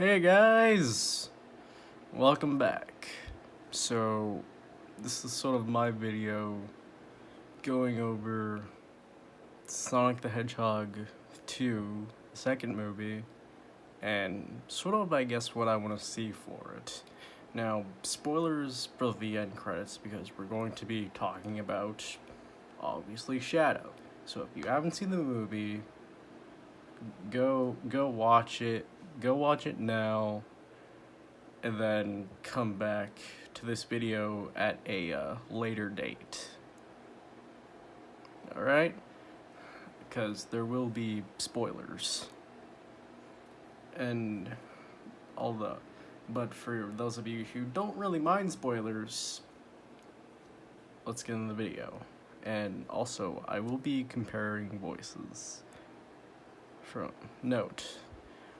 Hey guys, welcome back. So, this is sort of my video going over Sonic the Hedgehog 2, the second movie, and sort of, I guess, what I want to see for it. Now, spoilers for the end credits because we're going to be talking about, obviously, Shadow. So, if you haven't seen the movie, go watch it. Go watch it now, and then come back to this video at a later date. Alright? Because there will be spoilers. And but for those of you who don't really mind spoilers, let's get in the video. And also, I will be comparing voices. From note,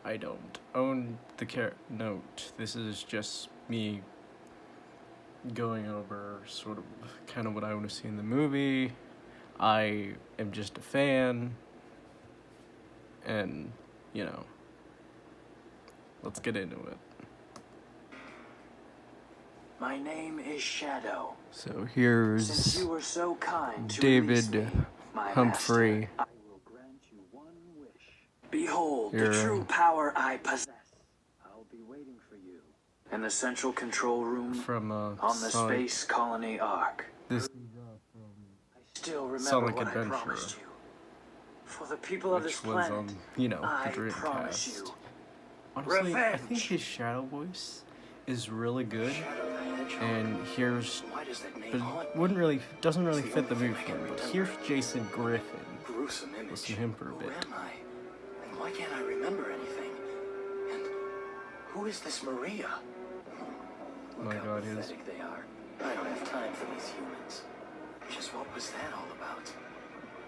I don't own the note. This is just me going over sort of kind of what I want to see in the movie. I am just a fan. And, let's get into it. My name is Shadow. So here's Since you were so kind to David release me, my Humphrey. master, I will grant you one wish. Behold Here. the true power I possess. I'll be waiting for you in the central control room From on the Sonic, Space Colony Ark. this I still remember Sonic what Adventure, I promised you. For the people of this which was planet, the I Dreamcast. promise you. Honestly, I think Revenge. his Shadow voice is really good, and here's, but it doesn't really fit the movie for me. But here's Jason Griffin. Gruesome image. Listen to him for a bit. Who am I? And why can't I remember anything? And who is this Maria? Look My how God, his pathetic they are. I don't have time for these humans. Just what was that all about?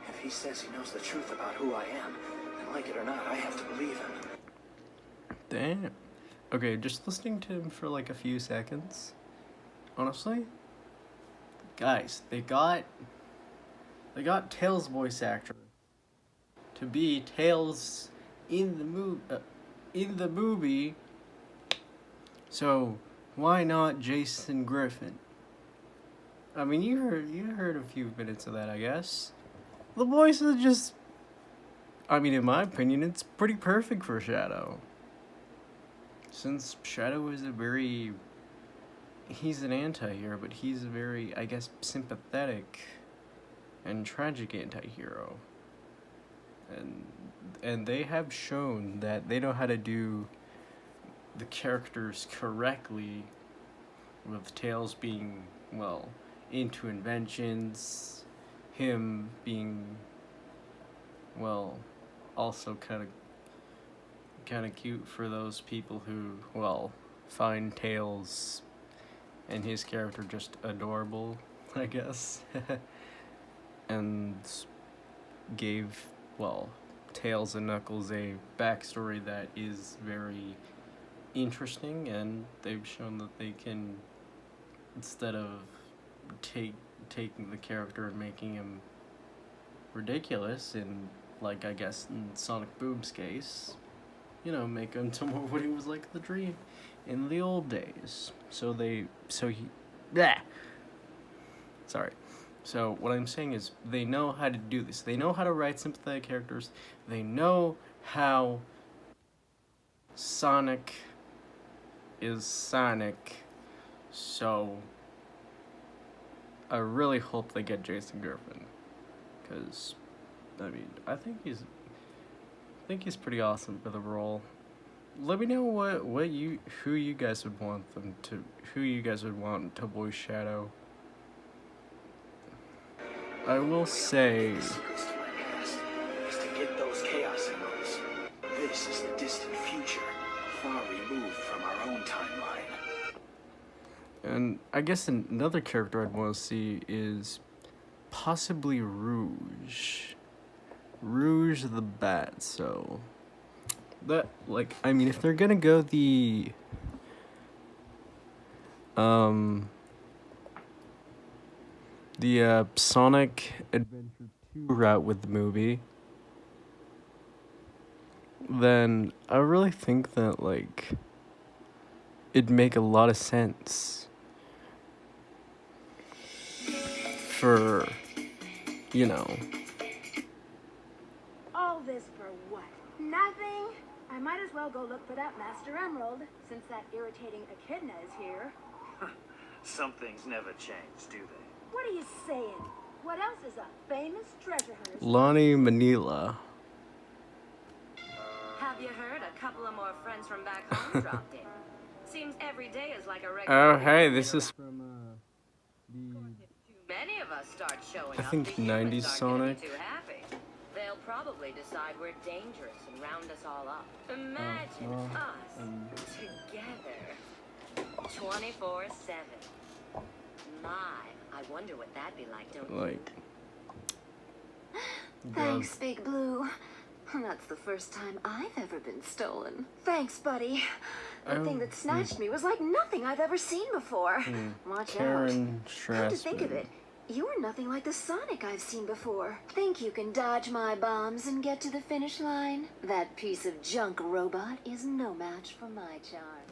If he says he knows the truth about who I am, then like it or not, I have to believe him. damn. Okay, just listening to him for like a few seconds. Honestly, guys, they got Tails' voice actor to be Tails in the movie. So why not Jason Griffin? I mean, you heard a few minutes of that, I guess. The voice is just, I mean, in my opinion, it's pretty perfect for Shadow. Since Shadow is he's an anti-hero, but he's a very, I guess, sympathetic and tragic anti-hero. And they have shown that they know how to do the characters correctly, with Tails being, well, into inventions, him being, well, also kind of cute for those people who, well, find Tails and his character just adorable, I guess. And gave, well, Tails and Knuckles a backstory that is very interesting, and they've shown that they can, instead of taking the character and making him ridiculous, in, like, I guess in Sonic Boom's case, make him to more what he was like in the old days. So what I'm saying is, they know how to do this. They know how to write sympathetic characters. They know how Sonic is Sonic. So I really hope they get Jason Griffin, because, I mean, I think he's pretty awesome for the role. Let me know who you guys would want to voice Shadow. I will say, The secrets to my past is to get those chaos emeralds. This is the distant future, far removed from our own timeline. and I guess another character I'd want to see is possibly Rouge the Bat. So that, like, I mean, if they're gonna go the Sonic Adventure 2 route with the movie, then I really think that, like, it'd make a lot of sense for, you know, All this for what? Nothing. I might as well go look for that Master Emerald, since that irritating Echidna is here. Some things never change, do they? What are you saying? What else is a famous treasure hunter? Lonnie Manila. Have you heard? A couple of more friends from back home dropped in. Seems every day is like a regular. Oh, hey, this is from, Many of us start showing I up. think the humans 90s aren't gonna be Sonic. too happy. They'll probably decide we're dangerous and round us all up. Imagine us together, 24/7. My, I wonder what that'd be like, don't you? like, Thanks, Big Blue. That's the first time I've ever been stolen. Thanks, buddy. The thing that snatched me was like nothing I've ever seen before. Watch Karen out. Come to think of Strassman. it, you're nothing like the Sonic I've seen before. Think you can dodge my bombs and get to the finish line? That piece of junk robot is no match for my charms.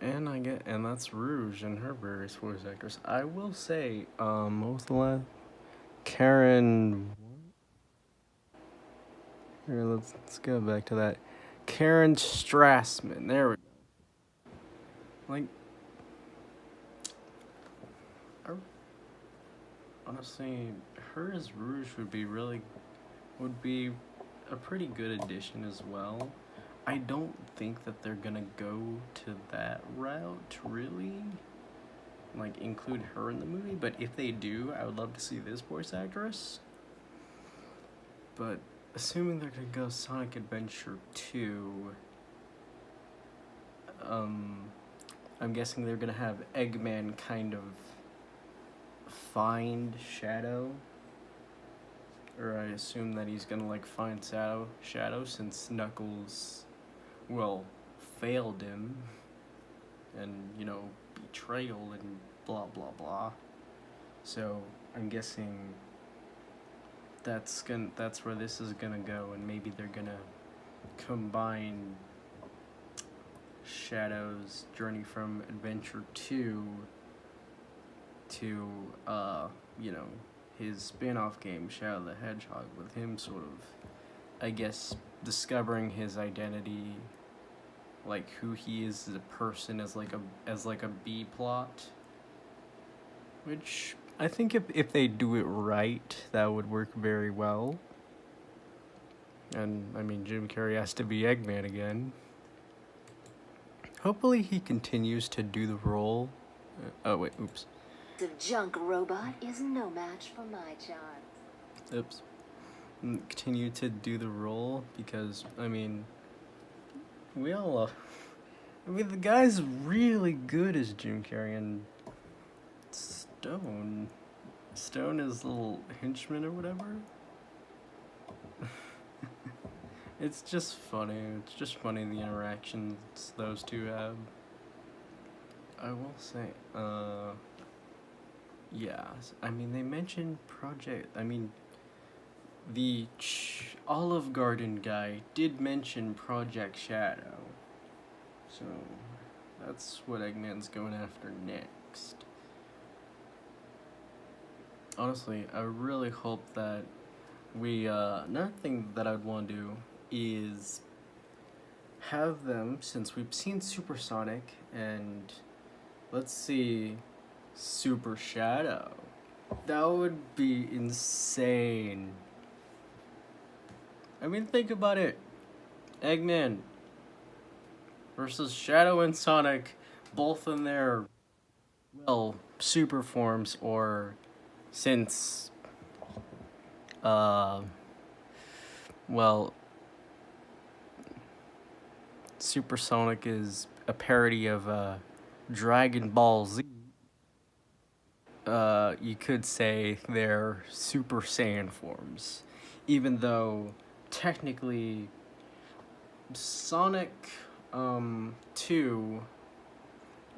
And that's Rouge and her various voice actors. I will say, what was the last? Karen. Here, let's go back to that. Karen Strassman. There we go. Like, honestly, her as Rouge would be a pretty good addition as well. I don't think that they're gonna go to that route, really. Like, include her in the movie, but if they do, I would love to see this voice actress. But assuming they're gonna go Sonic Adventure 2, I'm guessing they're gonna have Eggman kind of find Shadow. Or I assume that he's gonna, like, find Shadow since Knuckles, well, failed him. And, you know, betrayal and blah blah blah. So I'm guessing that's where this is gonna go, and maybe they're gonna combine Shadow's journey from Adventure 2 to you know, his spin-off game Shadow the Hedgehog, with him sort of, I guess, discovering his identity, like who he is as a person, as like a B plot, which I think if they do it right, that would work very well. And I mean, Jim Carrey has to be Eggman again. Hopefully he continues to do the role. Oh wait, oops. The junk robot is no match for my charms. Oops. Continue to do the role because, I mean, we all the guy's really good as Jim Carrey, and Stone is little henchman or whatever. It's just funny. It's just funny the interactions those two have. I will say, yeah. I mean, they mentioned the Olive Garden guy did mention Project Shadow. So, that's what Eggman's going after next. Honestly, I really hope that we, another thing that I'd want to do is have them, since we've seen Supersonic, and let's see Super Shadow. That would be insane. I mean, think about it. Eggman versus Shadow and Sonic, both in their, well, super forms, or since, well, Supersonic is a parody of Dragon Ball Z. You could say they're Super Saiyan forms, even though technically Sonic 2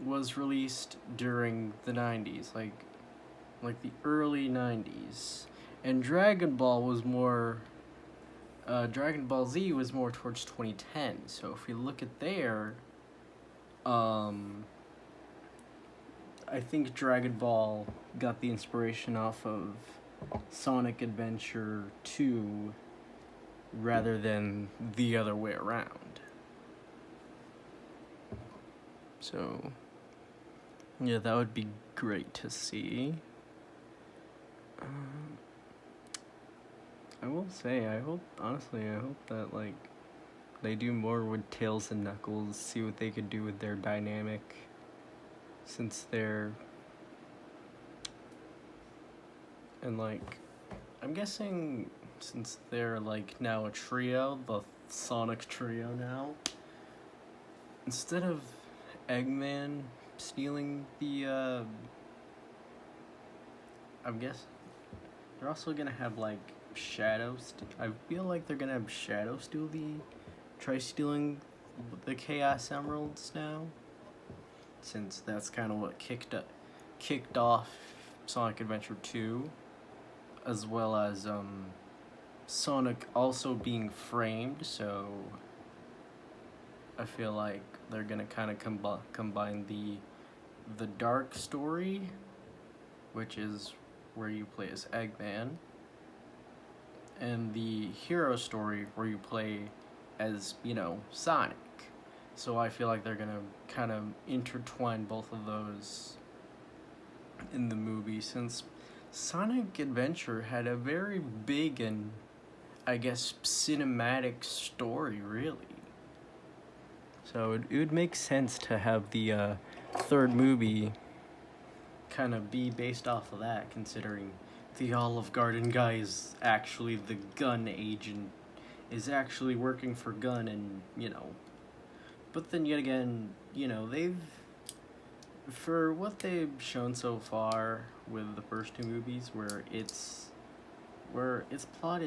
was released during the 90s, like the early 90s, and Dragon Ball was more Dragon Ball Z was more towards 2010. So if we look at there, I think Dragon Ball got the inspiration off of Sonic Adventure 2 rather than the other way around. So, yeah, that would be great to see. I will say, I hope that, like, they do more with Tails and Knuckles, see what they could do with their dynamic, since they're, and, like, I'm guessing since they're, like, now a trio, the Sonic trio now, instead of Eggman stealing the, I guess they're also gonna have, like, Shadow. I feel like they're gonna have Shadow try stealing the Chaos Emeralds now, since that's kind of what kicked off Sonic Adventure 2, as well as Sonic also being framed. So I feel like they're gonna kind of combine the dark story, which is where you play as Eggman, and the hero story where you play as, Sonic. So I feel like they're gonna kind of intertwine both of those in the movie, since Sonic Adventure had a very big and, I guess, cinematic story, really. So it would make sense to have the third movie kind of be based off of that, considering the Olive Garden guy is actually the gun agent, is actually working for Gun, and, but then yet again, for what they've shown so far with the first two movies, where its plot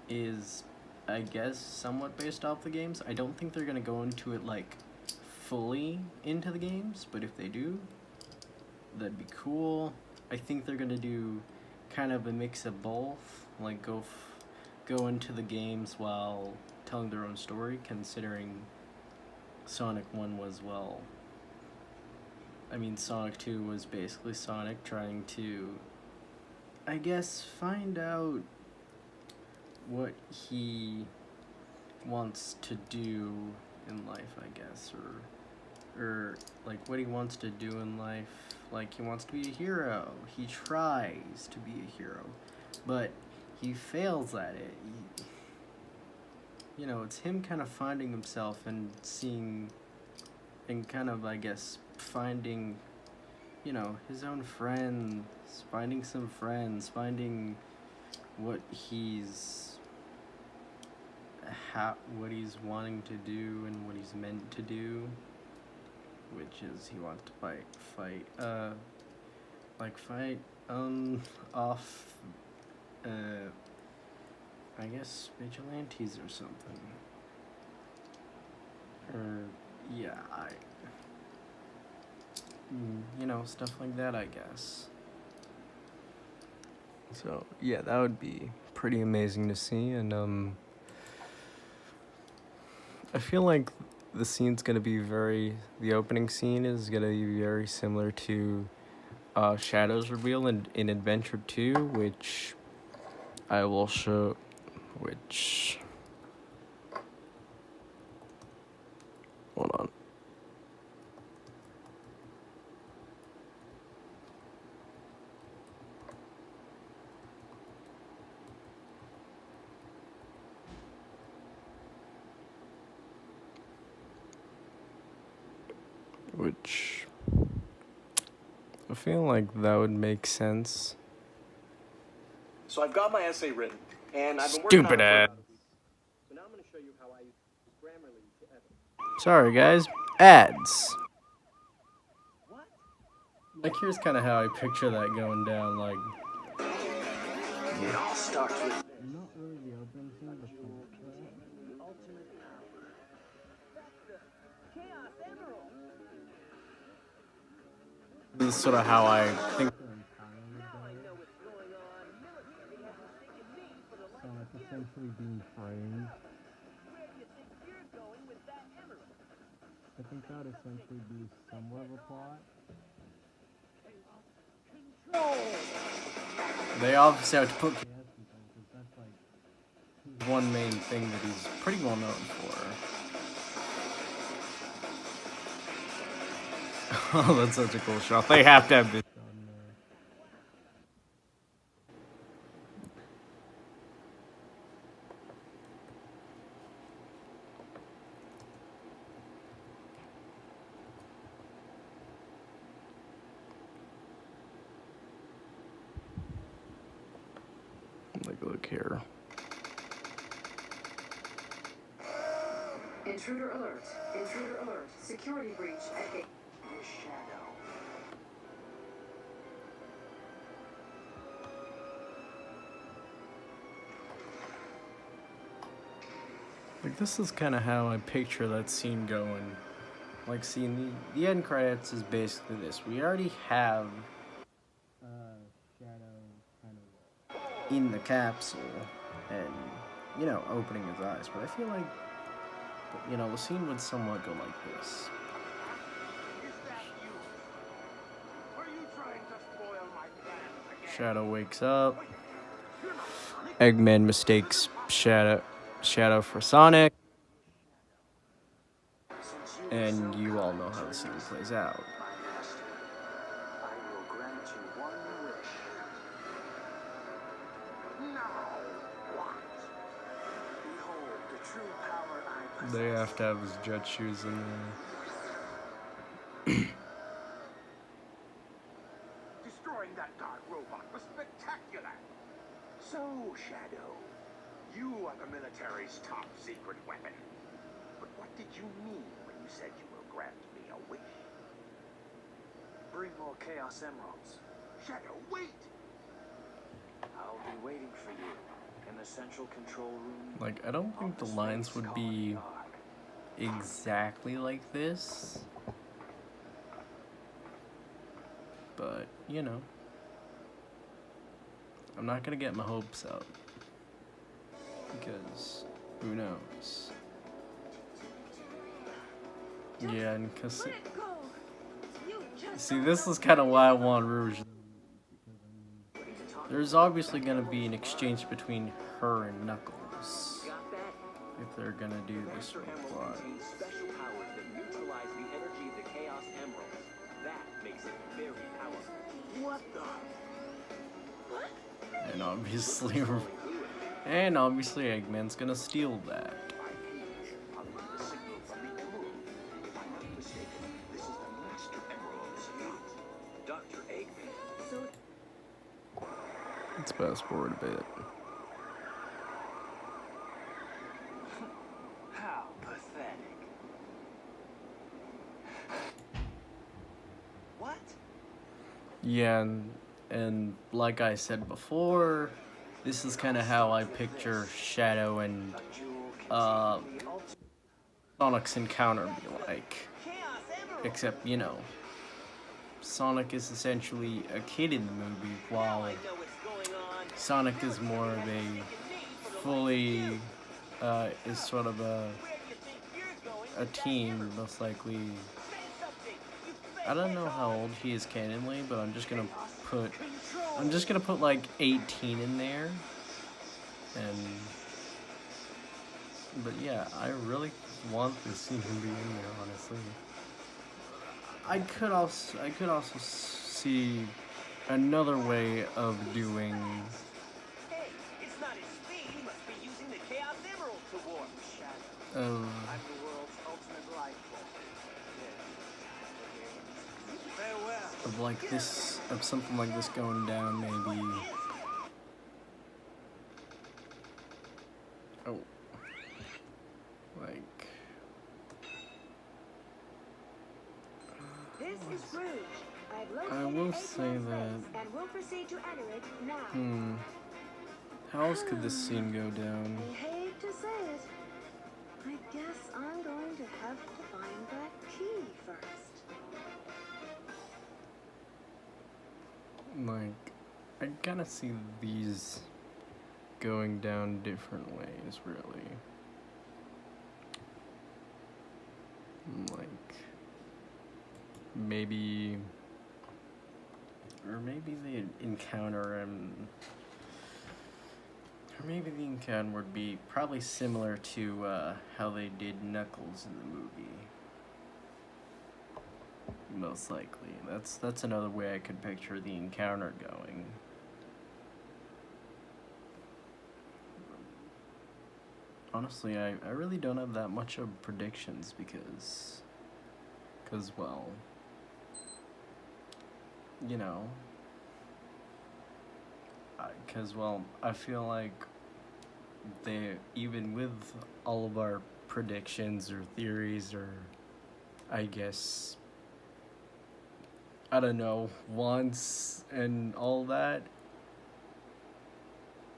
is, I guess, somewhat based off the games. I don't think they're gonna go into it, like, fully into the games, but if they do, that'd be cool. I think they're gonna do kind of a mix of both, like go into the games while telling their own story, considering Sonic 1 was, Sonic 2 was basically Sonic trying to, I guess, find out what he wants to do in life, I guess, or like what he wants to do in life. Like, he wants to be a hero. He tries to be a hero, but he fails at it. It's him kind of finding himself and seeing, and kind of, I guess, finding, his own friends, finding some friends, finding what he's wanting to do and what he's meant to do, which is he wants to fight off, I guess, vigilantes or something, or stuff like that, I guess. So yeah, that would be pretty amazing to see, and I feel like the opening scene is gonna be very similar to Shadow's reveal in Adventure 2, which I will show, hold on. Which I feel like that would make sense. So I've got my essay written, and I've been working on it Stupid for ad. about a week. So now I'm going to show you how I use Grammarly to edit. Sorry, guys. Ads. What? Like, here's kind of how I picture that going down. Like, It all starts with not really the opening scene, but this is sort of how I think. essentially being framed. Where do you think you're going with that emerald? I think that would essentially be somewhat of a plot. They obviously have to put chaos control because that's like his one main thing that he's pretty well known for. Oh, that's such a cool shot. They have to have this on there. Like, look here. Intruder alert. Intruder alert. Security breach at gate. His shadow. Like, this is kind of how I picture that scene going. Like, seeing the end credits is basically this. We already have Shadow kind of in the capsule and, you know, opening his eyes. But I feel like, you know, the scene would somewhat go like this. Is that you? Are you trying to spoil my plans again? Shadow wakes up. Eggman mistakes Shadow for Sonic. And you all know how the scene plays out. My master, I will grant you one wish. Now, what? Behold the true power I possess. They have to have his jet shoes in there. Destroying that guard robot was spectacular. So, Shadow, you are the military's top secret weapon. But what did you mean when you said you will grant me a wish? Bring more Chaos Emeralds. Shadow, wait! I'll be waiting for you in the central control room. Like, I don't think the lines would be exactly like this. But, you know. I'm not gonna get my hopes up. Because, who knows? Yeah, and cause see, this is kind of why I want Rouge. There's obviously gonna be an exchange between her and Knuckles if they're gonna do this Master Emerald plot. contains special powers that neutralize the energy of the Chaos Emeralds. That makes it very powerful. What the? And obviously Eggman's gonna steal that. Dr. Eggman. Let's fast forward a bit. How pathetic. What? Yeah, and like I said before, this is kind of how I picture Shadow and Sonic's encounter be like. Except, you know, Sonic is essentially a kid in the movie, while Sonic is more of a fully, is sort of a teen, most likely. I don't know how old he is canonly, but I'm just gonna put like 18 in there. But yeah, I really want this scene to be in there, honestly. I could also see another way of doing. Hey, it's not his speed. He must be using the Chaos Emerald to warp. Shadow. I'm the world's ultimate rightful. Farewell. Of like this, of something like this going down, maybe. Oh, like. This is Rouge. I've I will say that. and we'll proceed to enter it now. How else could this scene go down? I hate to say it. I guess I'm going to have to find that key first. Like, I gotta see these going down different ways, really. Like, maybe the encounter or maybe the encounter would be probably similar to how they did Knuckles in the movie. Most likely. That's another way I could picture the encounter going. Honestly, I really don't have that much of predictions because well, you know, I feel like even with all of our predictions or theories or, I guess, I don't know, wants and all that,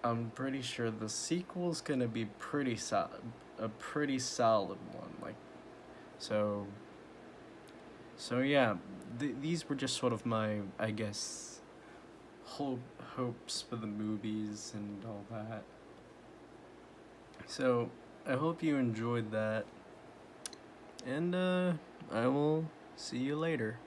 I'm pretty sure the sequel's gonna be pretty solid, a pretty solid one. Like, so yeah, these were just sort of my, I guess, hopes for the movies and all that. So I hope you enjoyed that, and I will see you later.